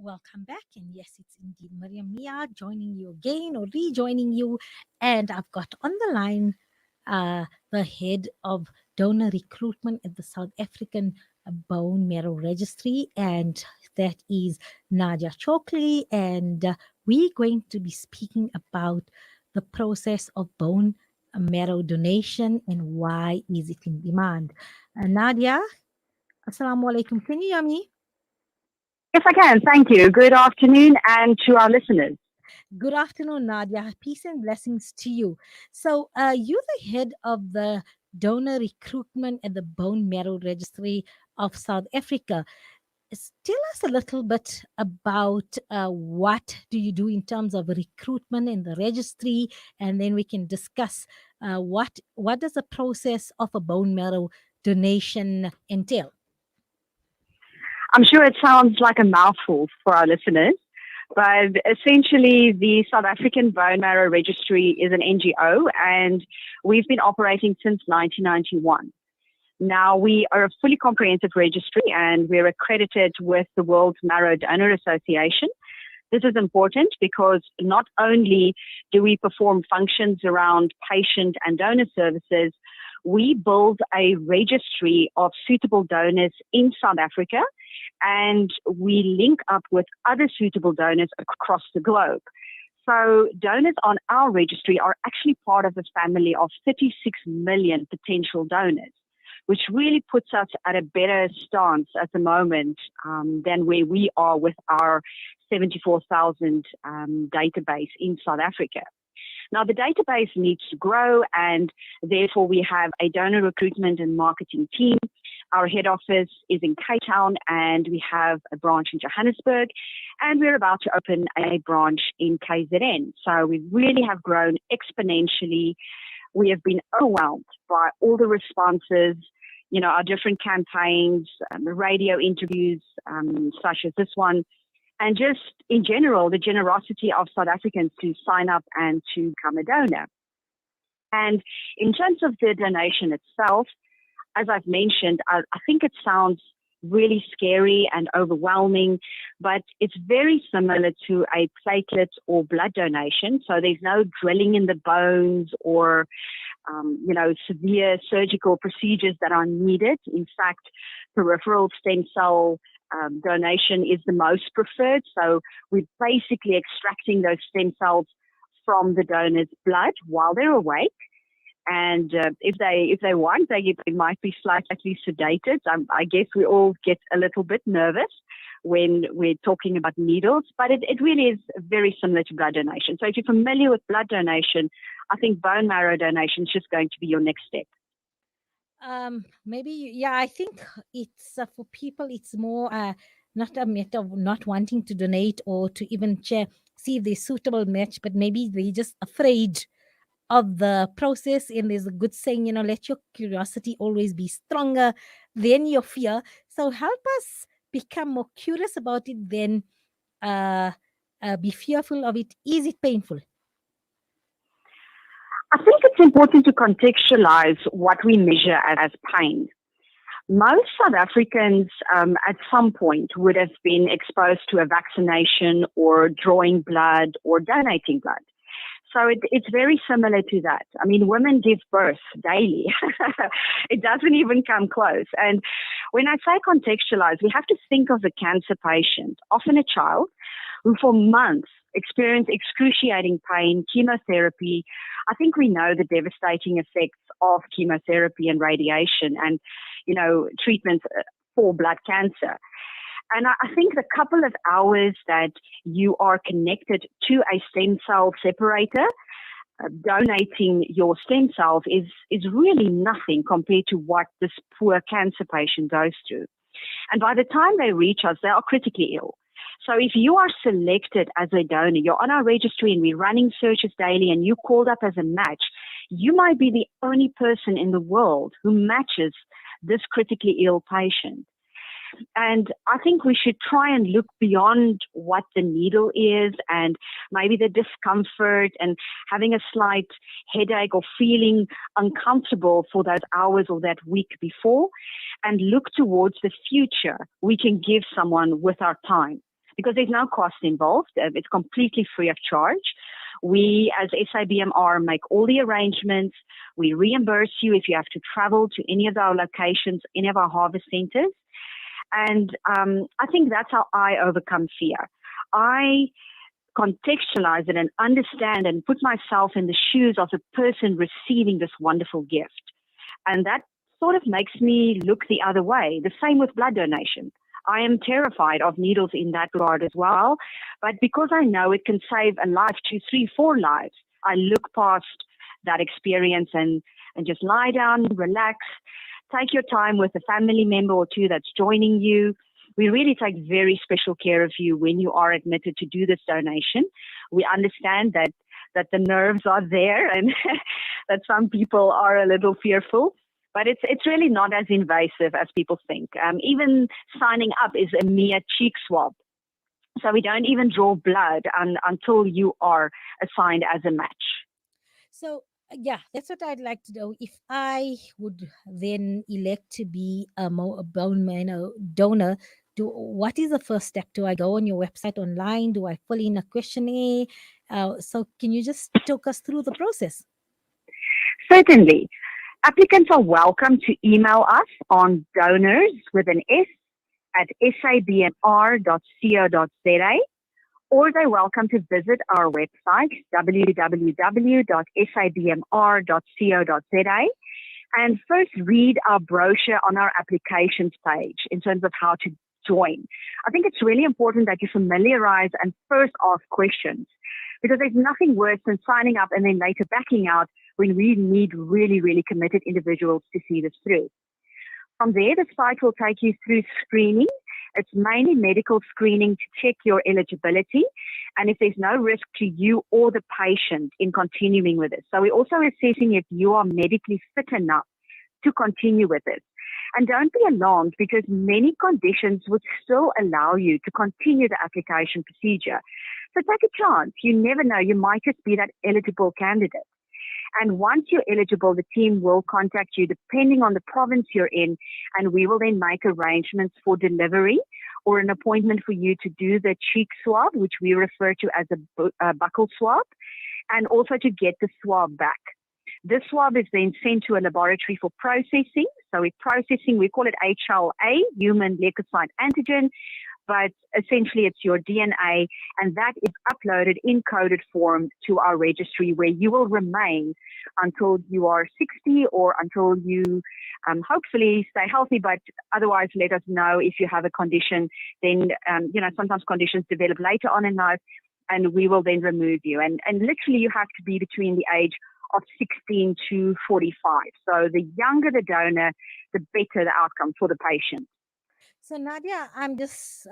Welcome back. And yes, it's indeed Mariam Mia joining you again or rejoining you. And I've got on the line the head of donor recruitment at the South African Bone Marrow Registry, and that is Nadia Chokli. And we're going to be speaking about the process of bone marrow donation and why is it in demand. Nadia, Assalamu alaikum. Can you hear me? Yes, I can. Thank you. Good afternoon, and to our listeners. Good afternoon, Nadia. Peace and blessings to you. So, you're the head of the donor recruitment at the Bone Marrow Registry of South Africa. Tell us a little bit about what do you do in terms of recruitment in the registry, and then we can discuss what does the process of a bone marrow donation entail. I'm sure it sounds like a mouthful for our listeners, but essentially, the South African Bone Marrow Registry is an NGO, and we've been operating since 1991. Now, we are a fully comprehensive registry, and we're accredited with the World Marrow Donor Association. This is important because not only do we perform functions around patient and donor services, we build a registry of suitable donors in South Africa, and we link up with other suitable donors across the globe. So donors on our registry are actually part of a family of 36 million potential donors, which really puts us at a better stance at the moment than where we are with our 74,000 database in South Africa. Now, the database needs to grow, and therefore we have a donor recruitment and marketing team. Our head office is in Cape Town, and we have a branch in Johannesburg, and we're about to open a branch in KZN. So we really have grown exponentially. We have been overwhelmed by all the responses, our different campaigns, radio interviews, such as this one, and just in general, the generosity of South Africans to sign up and to become a donor. And in terms of the donation itself, as I've mentioned, I think it sounds really scary and overwhelming, but it's very similar to a platelet or blood donation. So there's no drilling in the bones or severe surgical procedures that are needed. In fact, peripheral stem cell donation is the most preferred. So we're basically extracting those stem cells from the donor's blood while they're awake. And if they want, they might be slightly sedated. I guess we all get a little bit nervous when we're talking about needles, but it really is very similar to blood donation. So if you're familiar with blood donation, I think bone marrow donation is just going to be your next step. I think it's for people, it's more not a matter of not wanting to donate or to even see if they're suitable match, but maybe they're just afraid of the process. And there's a good saying, let your curiosity always be stronger than your fear. So help us become more curious about it than be fearful of it. Is it painful? I think it's important to contextualize what we measure as pain. Most South Africans at some point would have been exposed to a vaccination or drawing blood or donating blood. So it's very similar to that. I mean, women give birth daily. It doesn't even come close. And when I say contextualize, we have to think of the cancer patient, often a child, who for months experience excruciating pain, chemotherapy. I think we know the devastating effects of chemotherapy and radiation and, treatments for blood cancer. And I think the couple of hours that you are connected to a stem cell separator, donating your stem cells is really nothing compared to what this poor cancer patient goes through. And by the time they reach us, they are critically ill. So if you are selected as a donor, you're on our registry and we're running searches daily and you called up as a match, you might be the only person in the world who matches this critically ill patient. And I think we should try and look beyond what the needle is and maybe the discomfort and having a slight headache or feeling uncomfortable for those hours or that week before, and look towards the future we can give someone with our time. because there's no cost involved. It's completely free of charge. We, as SABMR, make all the arrangements. We reimburse you if you have to travel to any of our locations, any of our harvest centers. And I think that's how I overcome fear. I contextualize it and understand and put myself in the shoes of the person receiving this wonderful gift. And that sort of makes me look the other way. The same with blood donation. I am terrified of needles in that regard as well. But because I know it can save a life, 2, 3, 4 lives, I look past that experience and just lie down, relax, take your time with a family member or two that's joining you. We really take very special care of you when you are admitted to do this donation. We understand that the nerves are there and that some people are a little fearful, but it's really not as invasive as people think. Even signing up is a mere cheek swab. So we don't even draw blood until you are assigned as a match. So, yeah, that's what I'd like to know. If I would then elect to be a bone marrow donor, what is the first step? Do I go on your website online? Do I fill in a questionnaire? So, can you just talk us through the process? Certainly. Applicants are welcome to email us on donors with an S at sabmr.co.za, or they're welcome to visit our website, www.sabmr.co.za, and first read our brochure on our applications page in terms of how to join. I think it's really important that you familiarize and first ask questions, because there's nothing worse than signing up and then later backing out when we need really, really committed individuals to see this through. From there, the site will take you through screening. It's mainly medical screening to check your eligibility and if there's no risk to you or the patient in continuing with it. So we're also assessing if you are medically fit enough to continue with it. And don't be alarmed, because many conditions would still allow you to continue the application procedure. So take a chance. You never know. You might just be that eligible candidate. And once you're eligible, the team will contact you depending on the province you're in, and we will then make arrangements for delivery or an appointment for you to do the cheek swab, which we refer to as a buccal swab, and also to get the swab back. This swab is then sent to a laboratory for processing. So we're processing, we call it HLA, human leukocyte antigen, but essentially it's your DNA, and that is uploaded in coded form to our registry, where you will remain until you are 60 or until you hopefully stay healthy, but otherwise let us know if you have a condition. Then, sometimes conditions develop later on in life, and we will then remove you. And literally you have to be between the age of 16 to 45. So the younger the donor, the better the outcome for the patient. So, Nadia, I'm just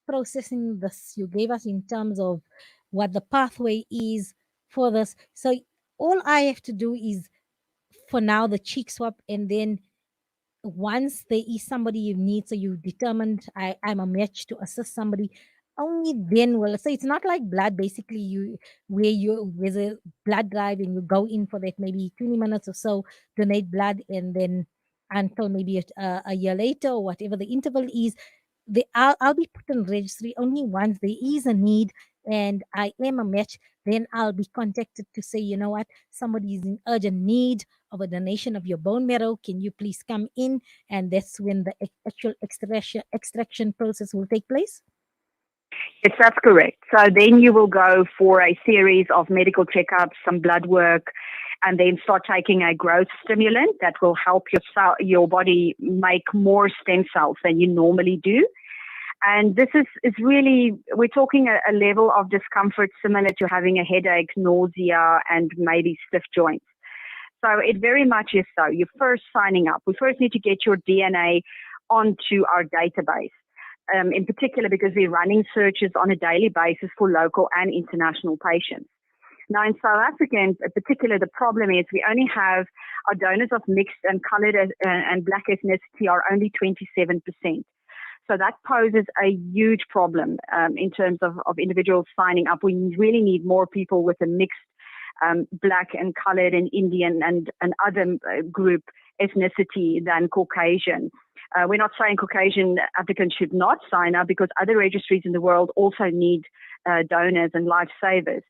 processing this you gave us in terms of what the pathway is for this. So, all I have to do is, for now, the cheek swab, and then once there is somebody you need, so you determined I'm a match to assist somebody, only then will, so it's not like blood basically, there's a blood drive and you go in for that maybe 20 minutes or so, donate blood, and then until maybe a year later or whatever the interval is, I'll be put in registry only once there is a need and I am a match. Then I'll be contacted to say, you know what, somebody is in urgent need of a donation of your bone marrow. Can you please come in? And that's when the actual extraction process will take place. Yes, that's correct. So then you will go for a series of medical checkups, some blood work, and then start taking a growth stimulant that will help your body make more stem cells than you normally do. And this is really, we're talking a level of discomfort similar to having a headache, nausea, and maybe stiff joints. So it very much is so. You're first signing up. We first need to get your DNA onto our database. In particular, because we're running searches on a daily basis for local and international patients. Now, in South Africa, in particular, the problem is we only have our donors of mixed and colored and black ethnicity are only 27%. So that poses a huge problem in terms of individuals signing up. We really need more people with a mixed black and colored and Indian and other group ethnicity than Caucasian. We're not saying Caucasian applicants should not sign up because other registries in the world also need donors and lifesavers.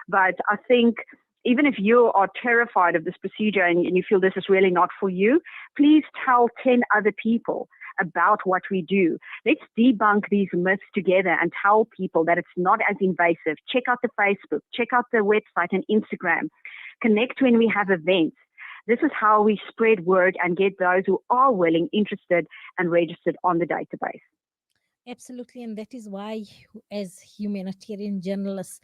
But I think even if you are terrified of this procedure and you feel this is really not for you, please tell 10 other people about what we do. Let's debunk these myths together and tell people that it's not as invasive. Check out the Facebook, check out the website and Instagram. Connect when we have events. This is how we spread word and get those who are willing, interested, and registered on the database. Absolutely, and that is why, as humanitarian journalists,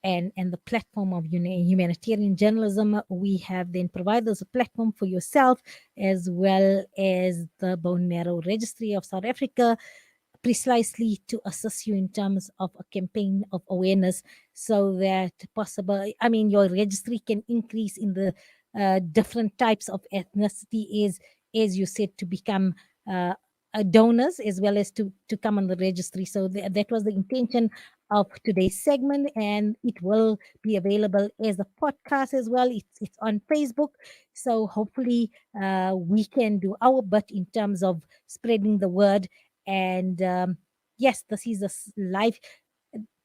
and the platform of humanitarian journalism, we have then provided as a platform for yourself, as well as the Bone Marrow Registry of South Africa, precisely to assist you in terms of a campaign of awareness, so that possible, I mean, your registry can increase in the different types of ethnicity, is, as you said, to become donors, as well as to come on the registry. So that was the intention of today's segment, and it will be available as a podcast as well. It's on Facebook, so hopefully we can do our bit in terms of spreading the word. And yes, this is live.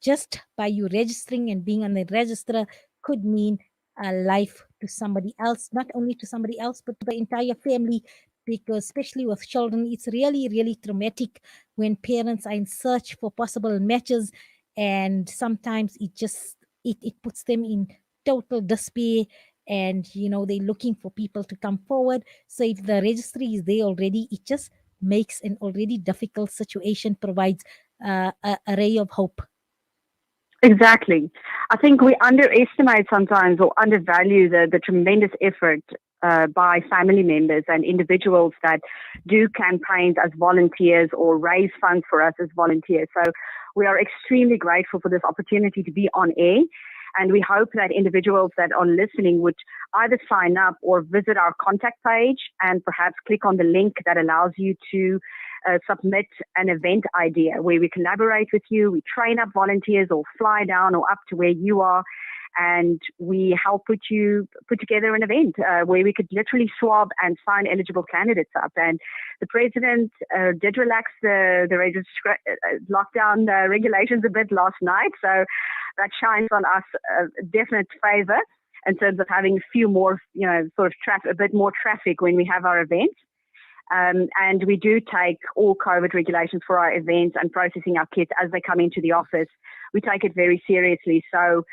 Just by you registering and being on the register could mean a life to somebody else, not only to somebody else, but to the entire family. Because, especially with children, it's really, really traumatic when parents are in search for possible matches, and sometimes it puts them in total despair. And they're looking for people to come forward. So if the registry is there already, it just makes an already difficult situation, provides a ray of hope. Exactly. I think we underestimate sometimes or undervalue the tremendous effort by family members and individuals that do campaigns as volunteers or raise funds for us as volunteers. So we are extremely grateful for this opportunity to be on air. And we hope that individuals that are listening would either sign up or visit our contact page and perhaps click on the link that allows you to submit an event idea where we collaborate with you, we train up volunteers or fly down or up to where you are, and we help put together an event where we could literally swab and sign eligible candidates up. And the president did relax the lockdown regulations a bit last night, so that shines on us definite favor in terms of having a few more, a bit more traffic when we have our events. And we do take all COVID regulations for our events and processing our kits as they come into the office. We take it very seriously. So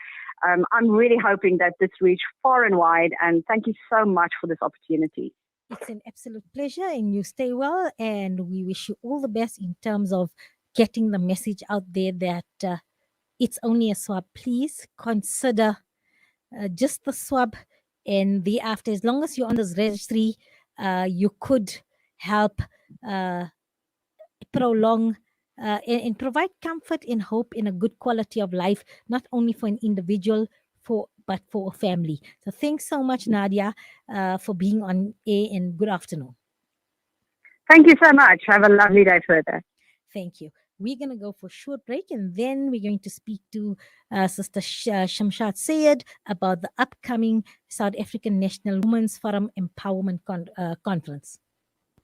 I'm really hoping that this reach far and wide. And thank you so much for this opportunity. It's an absolute pleasure, and you stay well. And we wish you all the best in terms of getting the message out there that it's only a swab. Please consider just the swab, and thereafter, as long as you're on this registry, you could help prolong and provide comfort and hope in a good quality of life, not only for an individual, but for a family. So thanks so much, Nadia, for being on air, and good afternoon. Thank you so much. Have a lovely day further. Thank you. We're going to go for a short break, and then we're going to speak to Sister Shamshad Sayed about the upcoming South African National Women's Forum Empowerment Conference.